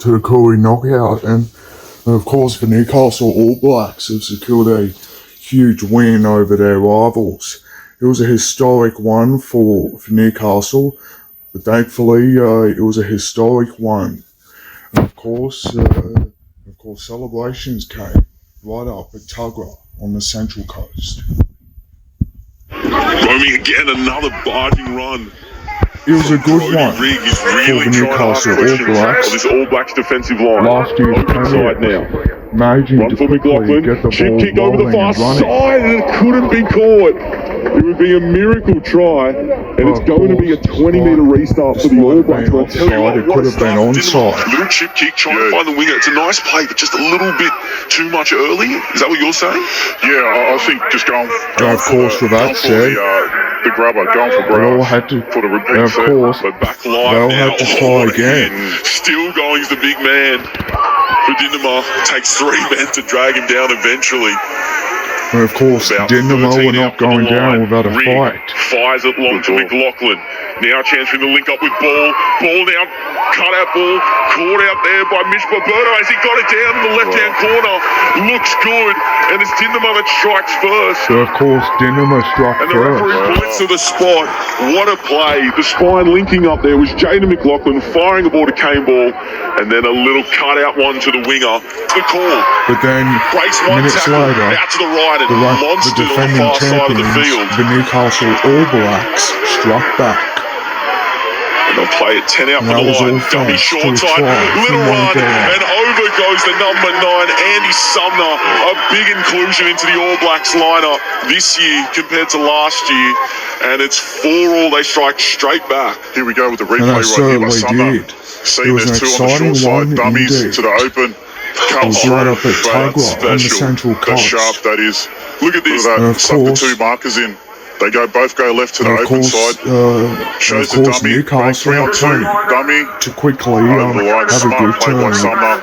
to the Koori knockout, and of course the Newcastle All Blacks have secured a huge win over their rivals. It was a historic one for Newcastle, but thankfully it was a historic one. And of course, celebrations came right up at Tuggerah on the Central Coast. Roaming again, another barging run. It was a good one for the Newcastle All Blacks. This All Blacks defensive line. Last year's premiere now. Managing Run to for quickly McLaughlin. get the Chip ball kick over the rolling far and running. side, and it couldn't be caught. It would be a miracle try, and it's going to be a 20-metre restart for the All Blacks. It could have been onside. Little chip kick, trying to find the winger. It's a nice play, but just a little bit too much early. Is that what you're saying? Yeah, I think just going. Of course, with that said, the grubber going for they all Browse had to. for the repeat Of set. course, But back they live all now. had to try again. Still going is the big man. Dinamo takes 3 men to drag him down eventually. And of course, About Dinamo 13 were not out going from the down line. without a Rig fight. fires it long to McLaughlin. Now a chance for him to link up with Ball. Ball now, cut out ball. Caught out there by Mitch Roberto as he got it down in the left-hand corner. Looks good. And it's Dinamo that strikes first. So of course, Dinamo struck And the referee first. points to the spot. What a play. The spine linking up there was Jaden McLaughlin firing a ball to Kane Ball, and then a little cut-out one to the winger. The call. But then, Breaks one minutes tackle later, out to the right and the monstered on the defending far side of the champions, field. the Newcastle All Blacks, struck back. And they'll play it 10 out And for that the was line. all Dummy thanks short to a side, try little from one run, down. and over goes the number 9, Andy Sumner. A big inclusion into the All Blacks lineup this year compared to last year. And it's 4-all. They strike straight back. Here we go with the And replay they right here by certainly Sumner. did. See, It was there's an 2 on the exciting short side, one dummies indeed. to the open. It was right up at Tuggerah on the Central That's Coast. sharp, that is. Look at this. Look And at of that, suck the course- 2 markers in. They both go left to the And of open course, side. Shows of course, the dummy. Newcastle 3 on 2. turned Dummy. to quickly Over the line. have a Smart good play by turn. Sumner.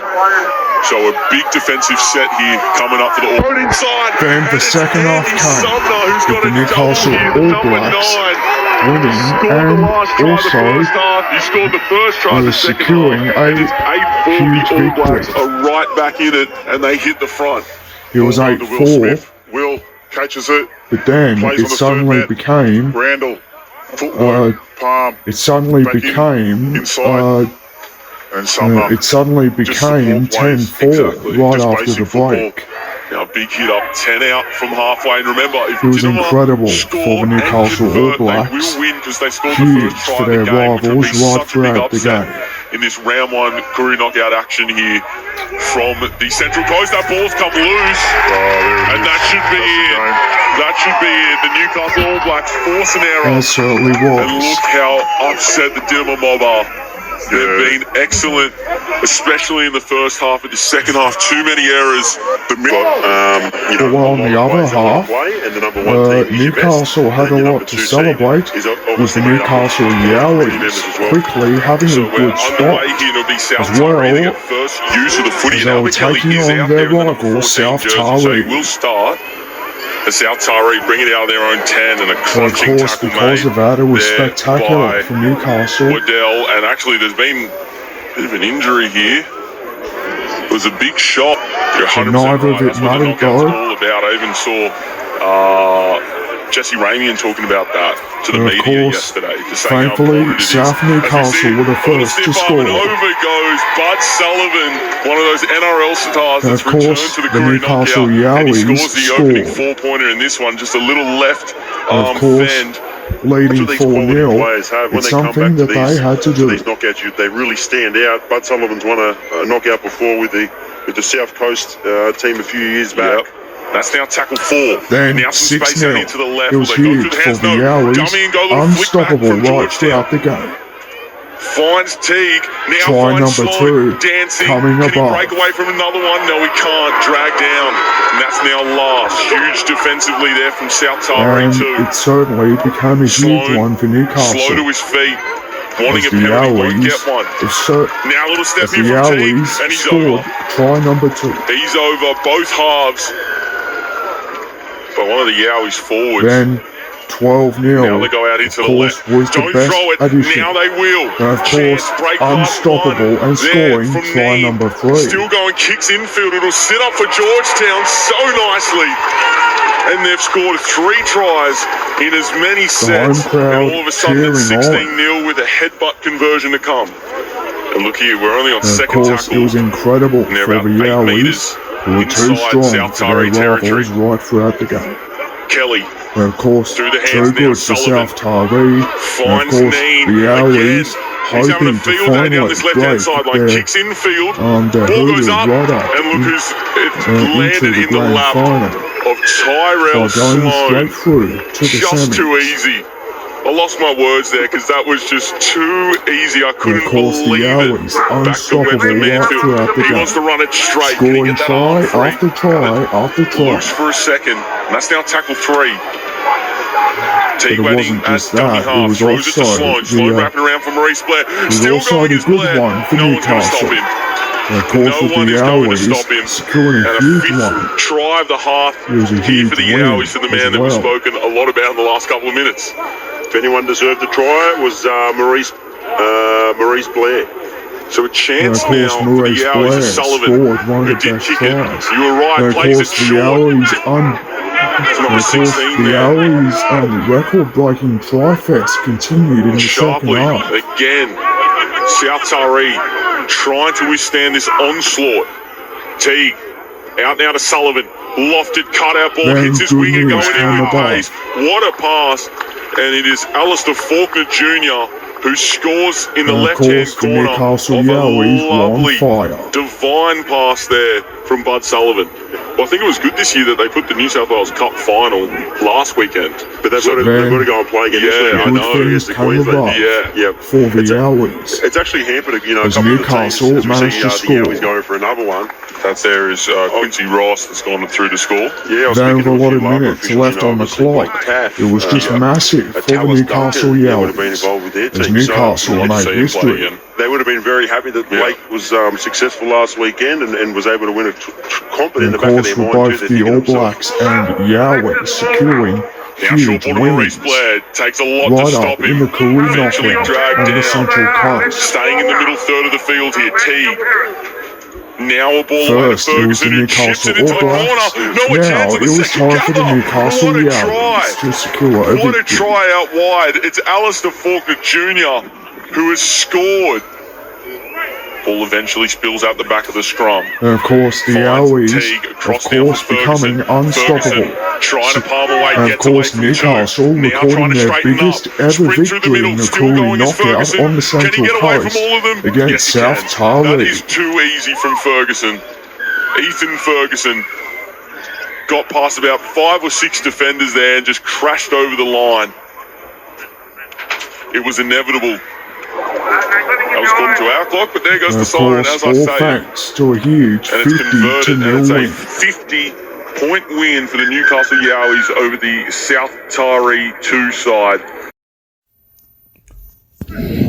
So a big defensive set here coming up for the All inside. Then And the it's second half Andy came Sumner who's with got the a Newcastle double here, All number Blacks 9. winning Scored the and last try of the also first half. He scored the first try of the second securing half. a And it's 8-4. huge The All Blacks victory. are right back in it, and they hit the front. It was Ball to Will 8-4, Smith. Will catches it. but then Plays on it the suddenly third net. became Randall. Footwork. Palm. it suddenly Back in, became inside. And Sumner. it suddenly Just became support plays. 10-4 Exactly. right Just after basic the football. break. Now big hit up, 10 out from halfway. And remember, if It was Dinamo incredible score for the and Newcastle All convert, Blacks. They will win because they scored Huge the first try for of the their game, which would rivals be right such a big throughout the upset game. in this round 1 Koori knockout action here from the Central Coast. That ball's come loose, and that should be it. That should be it. The Newcastle All Blacks force an error. And it certainly And was. look how upset the Dinamo mob are. They've Yeah. been excellent, especially in the first half. In the second half, too many errors. But while on the other half, Newcastle had a lot to celebrate with the Newcastle Yowies quickly having So a we're good spot. underway here to be South as well Taree to get first use of the footy. as Now they were Kelly taking is on out their there in the number rival, 14 South jersey, so Taree. he will start. And South Taree bring it out of their own 10 and a And of crunching course, tackle because made of that, it was there spectacular by for Newcastle. Waddell. And actually, there's been a bit of an injury here. It was a big shot. You're 100% neither of right. it That's what the mattered, knockout's though. all about. I even saw Jesse Ramian talking about that to the And of media course, yesterday. Just saying how thankfully, important it is. South As you Newcastle see, were the a little first to stiff arm score. and over goes Bud Sullivan, one of those NRL stars And that's of course, returned to the the Koori Newcastle knockout. And he Yowies scores the opening scored. 4-pointer in this one, just a little left And arm of course, fend. leading These quality 4-0, players have, when it's they come something back to that they these, had to to do. these knockouts, they really stand out. Bud Sullivan's won a knockout before with the South Coast team a few years back. Yep. That's now tackle 4. Then now some space 6-0. out into the left. It was Will they go huge through the for hands? the No. Yowies, Dummy and go a little flick back unstoppable from right Georgetown. throughout the game. Finds Teague. Now Try finds number Sloan 2 dancing. coming Can he above. break away from another one? No, he can't. Drag down. And that's now last. Huge defensively there from South Taree And too. it certainly became a huge Sloan, one for Slow to Newcastle. his feet. Wanting As a the penalty, won't get one. Yowies, Now a little step as the here from Teague. Yowies And he's scored over. try number 2. He's over both halves. But one of the Yowies forwards. Then 12-0. Now they go out into the left. Was the Don't best throw it. addition. Now they will. And of Chance, course, break pass unstoppable one. and There scoring from try Neem. number 3. Still going, kicks infield. It'll sit up for Georgetown so nicely. And they've scored 3 tries in as many sets. home crowd And all of a sudden it's cheering 16-0 with a headbutt conversion to come. And look here, we're only on And of second course, tackle. it was incredible And they're for about the 8 Yowies, metres who were too inside strong South for their Taree territory. rivals right throughout the game. Kelly And of course, through the hands too now, good for Sullivan South Taree. And of finds course, Neem the again. Yowies He's having a hoping to field day down finally this left-hand break sideline. their Kicks infield. their Ball goes hoodoo up. right up And look who's landed into the in the grand lap final of Tyrell by going Sloan. straight through to the Just semis. too easy. I lost my words there because that was just too easy. I couldn't of course, the believe it. Yowies Back to Wentz unstoppable right Mansfield. throughout the He game. wants to run it straight. Can he Scoring get that try arm free? after try after try. Loose for a second. And that's now tackle 3. Teague it waiting wasn't at just dummy that, it half. was Throws it to also Sloan. the, Sloan wrapping around for Maurice Blair. was Still also going the is good Blair. one for No one's going to stop Newcastle. him. And of course, No with one the is going to stop him. Yowies securing a And a huge 5th one. try of the half It was a here huge for the win Yowies, for the man as that we've well. spoken a lot about in the last couple of minutes. If anyone deserved a try, it was Maurice Blair. So a chance And of course, now for the Maurice Yowies Blair is Sullivan, scored one who of the did best kick it. tries. You were right, And of plays it course, the short. Yowies It's number And of course, 16 the there. Yowies record-breaking try fest continued in the second Sharply half. again. South Taree trying to withstand this onslaught. Teague out now to Sullivan. Lofted cutout ball, Then hits his good winger, news going in from with above. pace. What a pass. And it is Alistair Faulkner Jr. who scores in the And of left-hand course, the corner Newcastle of a Yowies were on lovely, fire. divine pass there from Bud Sullivan. Well, I think it was good this year that they put the New South Wales Cup final last weekend. But they've got to go and play again this Yeah, week. I know. Good Against the things come Queensland. about Yeah. for the Yowies. It's actually hampered, a As couple Newcastle of the teams. As we managed see, to the score. Yowies going for another one. That there is Quincy Ross that's gone through to score. Yeah, I was Then speaking with a to lot few of local minutes officials, left on the obviously, clock, like Taff, it was just massive for the Tallis Newcastle Duncan, would have been Yowies. involved with their As team. Newcastle Good to made see him play history. again. They would have been very happy that Blake was successful last weekend and was able to win it confident in And the of back of course, their for mind both too. the All Blacks and Yowies securing Now short huge ball to Maurice wins Blair. Takes a lot to right stop up in him. the Koori Eventually knockout dragged on the down. Central Coast. Staying in the middle third of the field here. Teague. Now a ball away to First, it was the Ferguson, who chips Newcastle it into the All Blacks. corner. No, a Now, chance of it the was second time for the cover. Newcastle What a try. Yowies to secure a What a victory. try out wide. It's Alistair Faulkner Jr. who has scored. Ball eventually spills out the back of the scrum. And of course, the Finds Yowies, Teague of across now course, for becoming Ferguson. unstoppable. Ferguson trying to palm away, And of gets away course, from Newcastle two. Now trying recording to their straighten biggest up. ever Sprint through the victory middle. in the Still Koori going is knockout Ferguson. on the Can he Central get away Coast from all of them? against Yes, he South can. That Taree. is too easy from Ferguson. Ethan Ferguson got past about 5 or 6 defenders there and just crashed over the line. It was inevitable. That was according to our clock, but there goes And the of siren, course, as I all say. thanks to a huge And it's 50-0 converted, and it's a win. 50-point win for the Newcastle Yowies over the South Taree 2 side.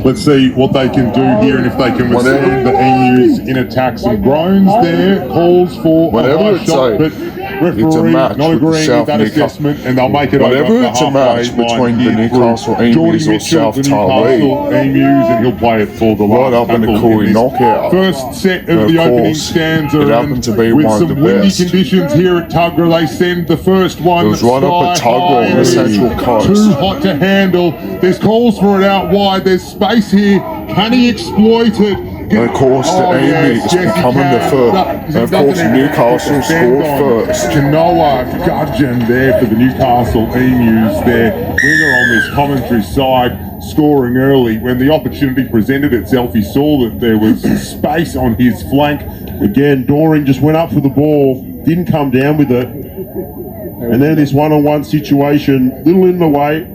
Let's see what they can do here and if they can withstand the Emus in attack. Some groans there, calls for a high shot, but referee match not with the agreeing South with that Newcastle. assessment, and they'll make it Whenever over it's the a match halfway between line the here Newcastle through Emus Geordie or Mitchell, South the Taree, Newcastle Emus, and he'll play it for the right last up in the tackle Koori this knockout. first set And of of the opening course, stanza, it happened to be with one of some the windy best. conditions here at Tuggerah. They send the first one. It was right up at sky Tuggerah high, on the Central Coast. Too hot to handle. There's calls for it out wide. There's space here. Can he exploit it? And of course, the Emus becoming the first. And of course, Newcastle scored first. Genoa Gudgeon there for the Newcastle Emus. Their winger on this commentary side, scoring early. When the opportunity presented itself, he saw that there was space on his flank. Again, Doring just went up for the ball, didn't come down with it. And then this one-on-one situation, little in the way,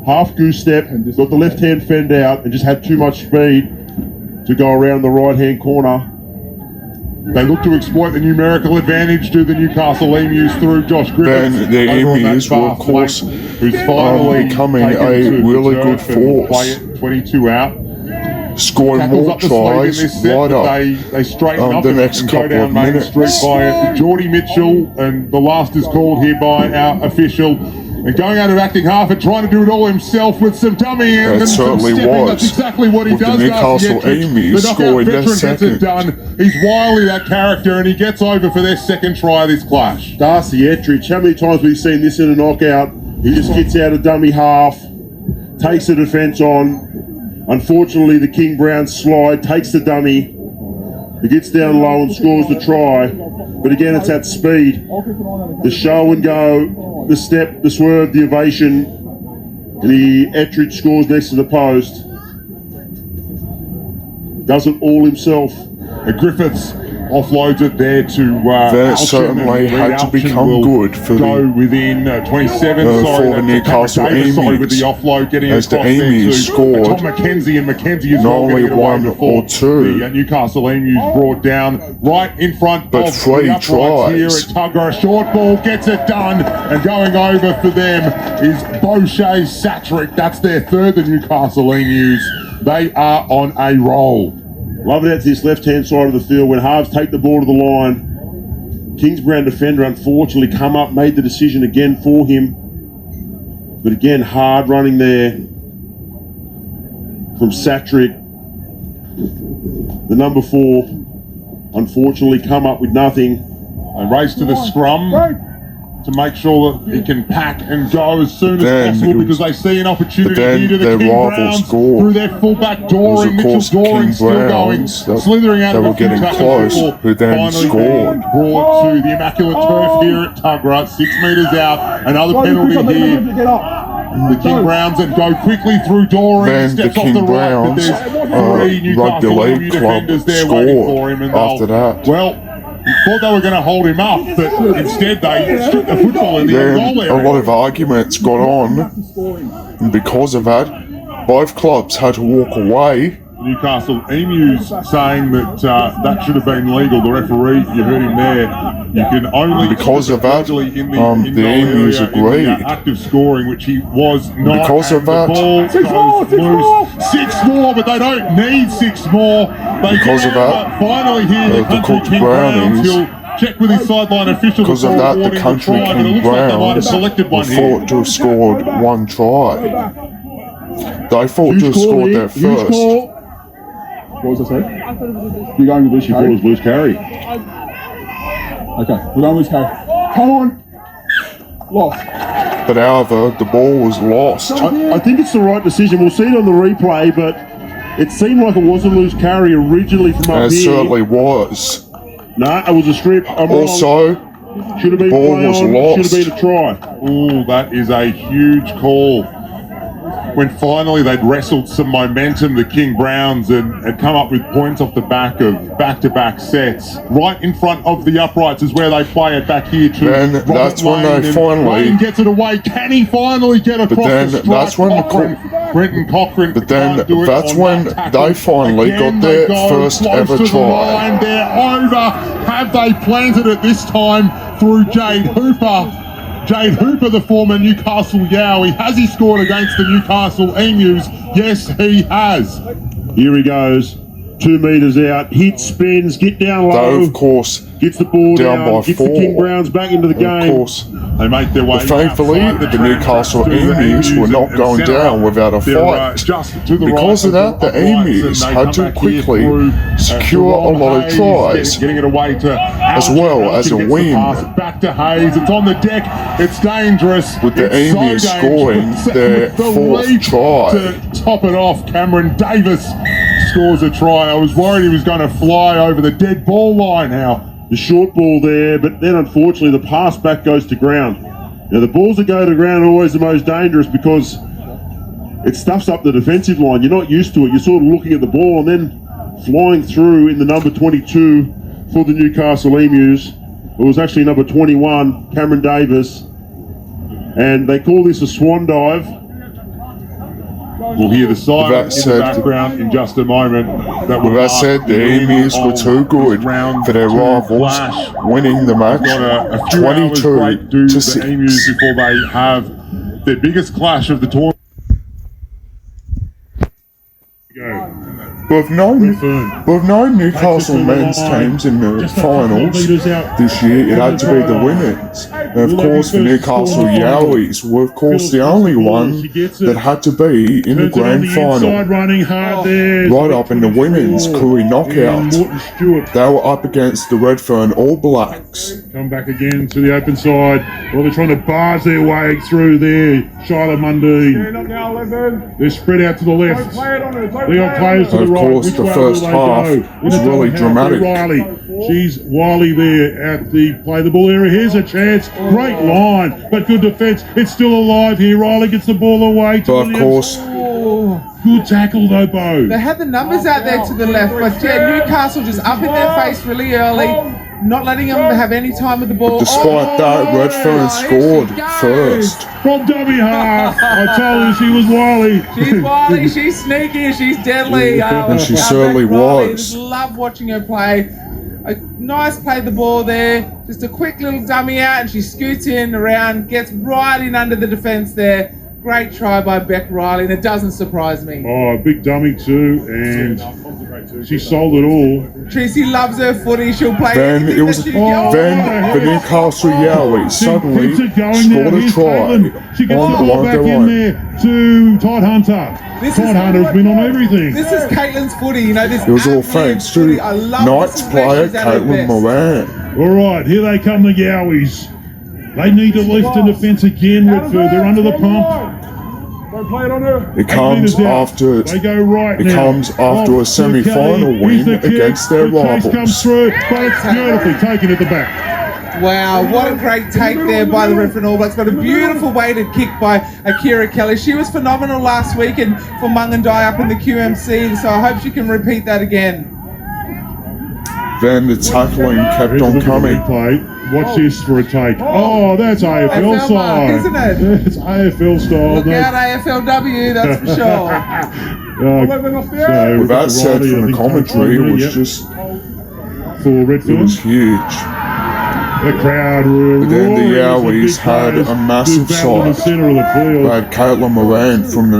half goose step, got the left-hand fend out and just had too much speed to go around the right-hand corner. They look to exploit the numerical advantage to the Newcastle Emus through Josh Griffiths. Then the over on that Emus far were, of course, flank, who's finally becoming taken a to the really good turf and will force. play it 22 out. Scoring Tackles more up the sleeve in tries this set, right but up they straighten up the and next go couple down of Main Street minutes. by Geordie Mitchell, and the last is called here by our official. And going out of acting half and trying to do it all himself with some dummy and That some certainly stepping. was. That's exactly what he With the does. Newcastle Darcy Edrich. Emus The knockout scoring their veteran gets it second. done. He's wily, that character, and he gets over for their second try of this clash. Darcy Edrich, how many times have we seen this in a knockout? He just gets out of dummy half, takes the defence on. Unfortunately, the King Brown slide, takes the dummy. He gets down low and scores the try. But again, it's at speed. The show and go, the step, the swerve, the ovation. And the Ettridge scores next to the post. Does it all himself. Griffiths offloads it there to That Alchin, certainly and had to Alchin become will good for go the within 27. for Sorry, the that's Newcastle Cameron Davis, sorry, with Emus. the offload getting As the across there Emus to scored Tom McKenzie, and McKenzie is not well only getting it away one before or two, the Newcastle Emus brought down right in front but of 3 the uprights here tries. at Tuggerah. A short ball gets it done, and going over for them is Boucher Satrick. That's their third, the Newcastle Emus. They are on a roll. Love it out to this left-hand side of the field when halves take the ball to the line. Kingsbrown defender unfortunately come up, made the decision again for him. But again, hard running there from Satrick. The number 4 unfortunately come up with nothing. They race to the scrum to make sure that he can pack and go as soon as Then possible, it was- because they see an opportunity but then here to the their King rival Browns scored. through their fullback It was, Doring. of Mitchell course, Doring King still going, Browns that- slithering out that of were a few getting tackles close, before who then finally scored. brought to the immaculate turf here at Tuggerah, 6 metres out. Another penalty here. The King Browns and go quickly through Doring. Then Steps the off King the right, but Browns, there's 3 Rugby Newcastle League Emu Club defenders there waiting scored for him, and after they'll- that. well, we thought they were going to hold him up, but instead they stripped the football in the Then goal a area. lot of arguments got on, and because of that, both clubs had to walk away. Newcastle Emus saying that that should have been legal. The referee, you heard him there. You can only Because of that, in the the Emus area, agreed. in the, active scoring, which he was not. Because of and the that- ball goes loose. 6 more, but they don't need 6 more. They Because get of out, that, but finally here the the country Cook King Browns. Brownies- He'll check with his sideline official Because of before that, the awarding country try, but it King looks like they might have Browns selected one were here. thought to have scored 1 try. They thought to have scored their first. What was I say? You're going to lose She thought it carry? was loose carry. Okay, we're going to lose carry. Come on! Lost. But however, the ball was lost. I think it's the right decision. We'll see it on the replay, but it seemed like it was a loose carry originally from And up it here. certainly was. No, it was a strip. I'm wrong. Also, Should have been ball play was on, lost. should have been a try. Ooh, that is a huge call. When finally they'd wrestled some momentum, the King Browns, and had come up with points off the back of back-to-back sets. Right in front of the uprights is where they play it back here to Then Robert that's when Lane, they and finally- Lane gets it away. Can he finally get across then the strike? that's when the Brenton Cochran But then can't do it that's on when that tackle. they finally Again, got they their go first close ever to the try. line. They're over. Have they planted it this time through Jade Hooper? Jade Hooper, the former Newcastle Yowie, has he scored against the Newcastle Emus? Yes, he has. Here he goes. 2 metres out. Hit, spins, get down Though, low. of course, Gets the ball down down. by Gets 4. the King Browns back into the of game. course, They make their way. But thankfully, outside the Newcastle track to the Emus were not and going centre down up. without a They're, fight. just to the Because right of that, the uprights, Emus and they had come to back here quickly through, secure a Jerome lot of Hayes, tries. getting it away to As Alchin. well as Alchin a gets the win. pass back to Hayes. It's on the deck. It's dangerous. With the It's so Emus dangerous. scoring their With the 4th lead try. to top it off, Cameron Davis scores a try. I was worried he was going to fly over the dead ball line now. The short ball there, but then unfortunately the pass back goes to ground. Now the balls that go to ground are always the most dangerous because it stuffs up the defensive line. You're not used to it. You're sort of looking at the ball and then flying through in the number 22 for the Newcastle Emus. It was actually number 21, Cameron Davis. And they call this a swan dive. We'll hear the siren That in said- the background in just a moment. That will With that mark said, the end Emus were of too good this round for their 2 rivals, clash. winning the match Got a few hours 22 break due to the 6. Emus before they have their biggest clash of the tournament. We've known Newcastle men's teams in the finals this year. It had to be the women's. And of course, the Newcastle Yowies were, of course, the only one that had to be in the grand final. Running hard there. Right up in the women's Koori knockout. They were up against the Redfern All Blacks. Come back again to the open side. Well, they're trying to barge their way through there. Shiloh Mundy. They're spread out to the left. They got players to the right. Of course, the first half was really dramatic. She's Wiley there at the play the ball area. Here's a chance. Great line, but good defence. It's still alive here. Riley gets the ball away. But of course, good tackle though, Bo. They had the numbers out there to the left, but yeah, Newcastle just up in their face really early, not letting them have any time with the ball. Despite that, Redfern scored first. From dummy half. I told you she was Wiley. She's Wiley, she's sneaky, she's deadly. And she certainly was. Just love watching her play. A nice play the ball there, just a quick little dummy out, and she scoots in around, gets right in under the defence there. Great try by Beck Riley, and it doesn't surprise me. Oh, big dummy too, and she sold it all. Tracy loves her footy. She'll play. Then it was. Then the Newcastle Yowies suddenly scored a try She gets on the ball one of back their in own. there to Todd Hunter. Todd Hunter's been on everything. This is Caitlin's footy, you know. This It was all absolute thanks to footy. I love Knights this is player where she's at her Caitlin best. Moran. All right, here they come, the Yowies. They need to lift the defence again, Redford. They're under the pump. It comes after. They go right It now. comes after a semi-final win against their The chase comes rivals. through, but it's beautifully taken at the back. Wow, what a great take there by the Redfern All Blacks, but a beautiful weighted kick by Akira Kelly. She was phenomenal last week and for Mungandai up in the QMC, so I hope she can repeat that again. Then the tackling kept Here's a on look at the coming. replay. Watch this for a take. Oh, that's AFL AFL style. mark, isn't it? It's AFL style. Look out AFLW, that's for sure. So With that said, Riley, I from the think, commentary, it was yep, just. for It Redfern. was huge. The crowd were But then the roaring as Yowies big had players a massive who battled in the side. centre of the field. They had Caitlin Moran from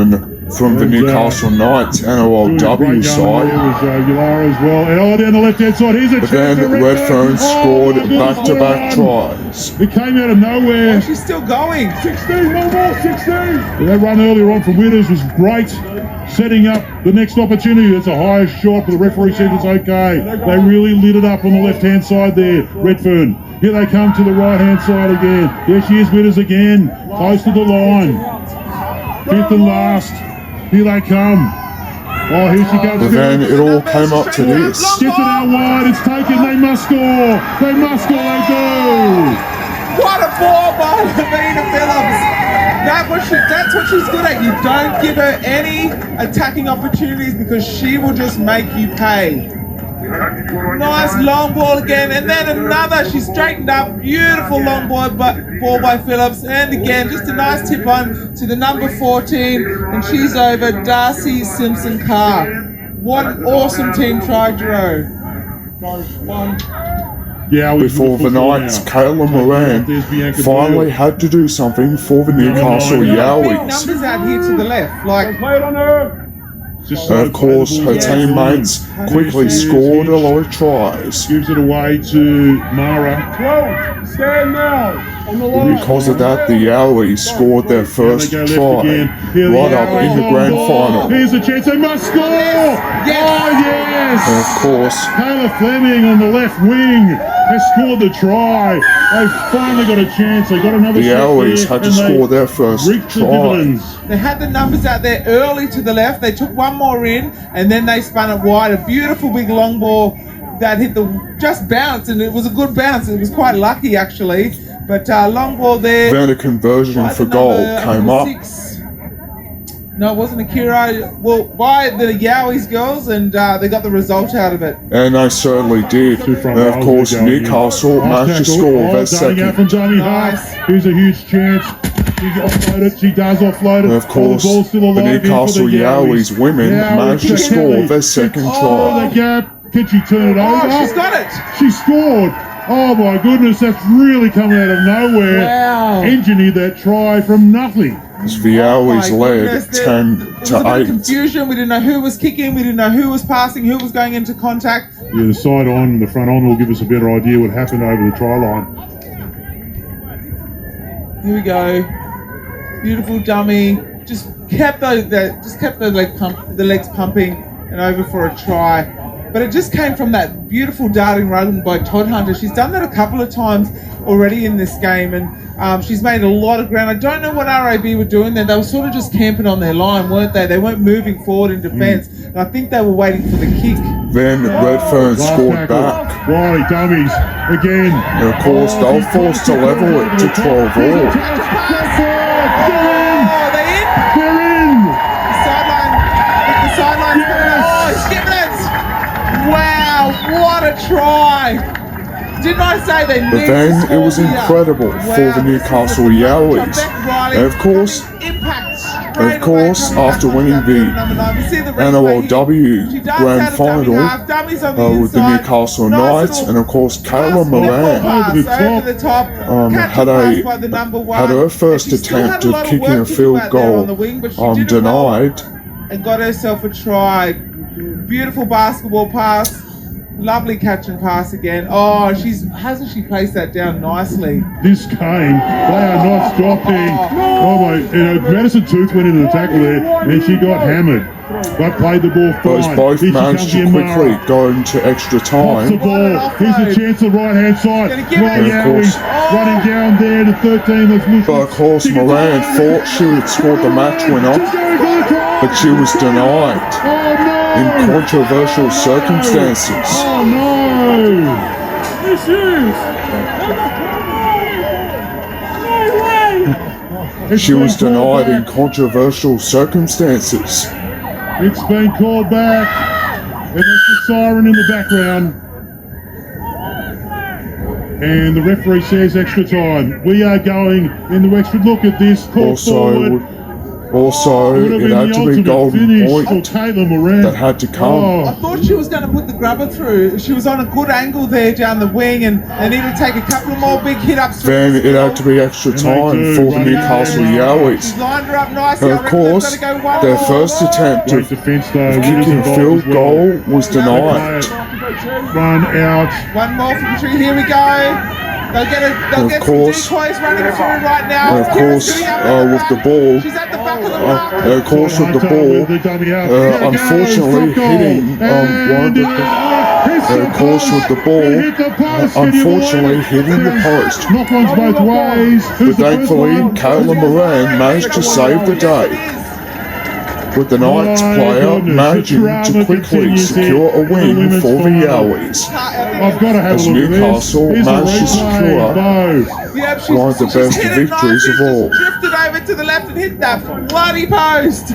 the Newcastle Knights, Doing a NOLW great going there side. was Ulara as well. And down the left-hand side, here's a But chance then for Redfern scored my goodness, back-to-back what a run. tries. It came out of nowhere. She's still going. 16, no more, 16. That run earlier on from Withers was great, setting up the next opportunity. That's a higher shot, but the referee said it's okay. They really lit it up on the left-hand side there, Redfern. Here they come to the right-hand side again. There she is, Withers again, close to the line. Fifth and last. Here they come. Oh, here she goes. But then it all came up to this. Gets it out wide. It's taken. They must score. They must score. They do. What a ball by Lavina Phillips. That's what she's good at. You don't give her any attacking opportunities because she will just make you pay. Nice long ball again, and then another. She straightened up. Beautiful long ball by Phillips, and again just a nice tip on to the number 14, and she's over Darcy Simpson Carr. What an awesome team try, Jero. Yeah, Before the Knights, Caitlin Moran finally had to do something for the Newcastle Big Yowies. numbers out here to the left, like. And of course, her teammates quickly scored a lot of tries. Gives it away to Mara. Because of that, the Yowies scored their first try right up in the grand final. Here's a chance. They must score. Yes. Oh yes. And of course, Taylor Fleming on the left wing has scored the try. They finally got a chance. They got another the shot Yowies there, had to and they score their first reaped the try. dividends. They had the numbers out there early to the left. They took one more in, and then they spun it wide. A beautiful big long ball that hit just bounced, and it was a good bounce. It was quite lucky actually, but long ball there. Then a conversion for goal came up. 6. No, it wasn't Akira. Well, by the Yowies girls, and they got the result out of it. And they certainly did. And of course, Newcastle managed to score their second. From Jamie Hart. Here's a huge chance. She offloaded it. She does offload it. And of course, the ball's still alive the here for Newcastle the Yowies women managed to score their second Oh, try. the gap. Can she turn it over? Oh, she's got it. She scored. Oh my goodness, that's really coming out of nowhere. Wow. Engineered that try from nothing. As the Yowies My led goodness, 10 There was a bit of to 8. confusion. We didn't know who was kicking. We didn't know who was passing, who was going into contact. Yeah, the side on and the front on will give us a better idea what happened over the try line. Here we go. Beautiful dummy. Just kept the legs pumping and over for a try. But it just came from that beautiful darting run by Todd Hunter. She's done that a couple of times already in this game, and she's made a lot of ground. I don't know what RAB were doing there. They were sort of just camping on their line, weren't they? They weren't moving forward in defence, and I think they were waiting for the kick. Then Redfern scored back. Right, dummies again. And of course, they were forced to level it to 12 all. Oh, they're in! They're in! The sideline's coming out. Oh, he's giving it! Wow, what a try! Didn't I say they But needed then to it score was here? incredible for the Newcastle Yowies. And of course, after winning the NSW Grand Final with the Newcastle Knights, and of course Kayla Moran had her first attempt of kicking a field goal denied. And got herself a try. Beautiful basketball pass. Lovely catch and pass again. Oh, hasn't she placed that down nicely? This game, they are not stopping. Oh my, Madison Tooth went into the tackle there and she got hammered. But played the ball fine. Both managed to quickly go into extra time. The ball. Here's a chance on the right hand side. Right, Yowies running down there to 13. But of course, Moran thought she had scored the match winner, but she was denied in controversial circumstances. Oh no! She was denied in controversial circumstances. It's been called back, and there's the siren in the background. And the referee says extra time. We are going into extra. Look at this. Call forward. Also, it had to be golden point that had to come. I thought she was going to put the grubber through. She was on a good angle there down the wing, and they needed to take a couple of more big hit-ups. Then it had to be extra time for the Newcastle Yowies. And of course, their first attempt of kicking a field goal was denied. Run out. One more from the tree. Here we go. They'll get some decoys running through right now. And of course, with the ball, She's at the back of the mark. unfortunately hitting the post. Knock ones both ways. But thankfully, Kayla Moran managed to save the day, with the Knights player managing to quickly secure a win for the Yowies, I've got to have as a look at Newcastle this. managed to secure one of the best victories of all. Drifted over to the left and hit that bloody post.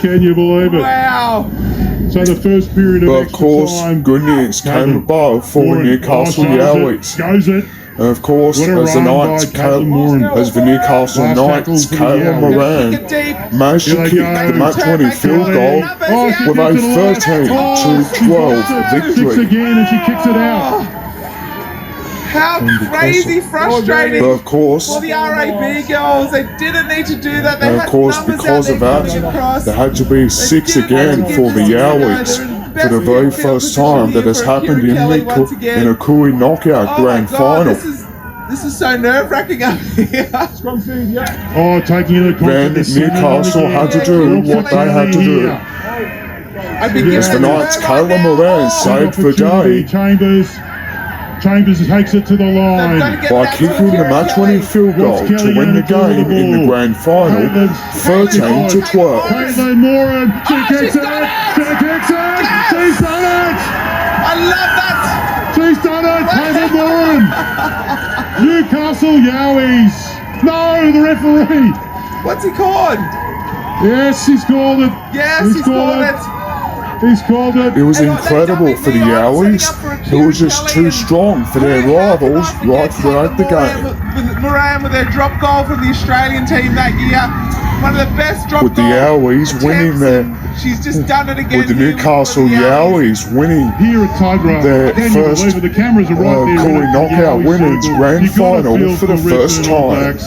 Can you believe it? Wow. So the first period of But of extra course, time, good news came above for the Newcastle Yowies. Goes it. And of course, What a as the run by Knights, Caitlin Moran. as the Newcastle Last Knights, tackle for the Kayla Yowies. Moran managed to Here they kick go. the match-winning field goal with a 13-12 Kicks victory. again and she kicks it out. How crazy frustrating But of course, for the RAB girls. They didn't need to do that. They and of had course, numbers because out of there that, coming across. there had to be 6 again for the Yowies for the very first time that has happened in a Koori knockout grand final. This is so nerve-wracking up here. Oh, taking it Then Newcastle had to do what they had to do. As the Knights, Kayla Moran saved the day Chambers takes it to the line. by kicking the match-winning field goal to win the game in the grand final, 13-12. Caitlin Moran, she kicks it! She kicks it! She's done it! I love that. She's done it! Caitlin Moran! Newcastle Yowies! No, the referee! What's he called? Yes, he's called it! Yes, he's called it. He's called it! It was incredible for the Yowies. It was just too strong for their rivals right throughout the game. Moran with their drop goal from the Australian team that year. One of the best drop With the Yowies winning their, she's just done it again. with the Newcastle Yowies winning Here at Tigra, their can you first believe it? The cameras are right there. Koori knockout women's grand final for the first time.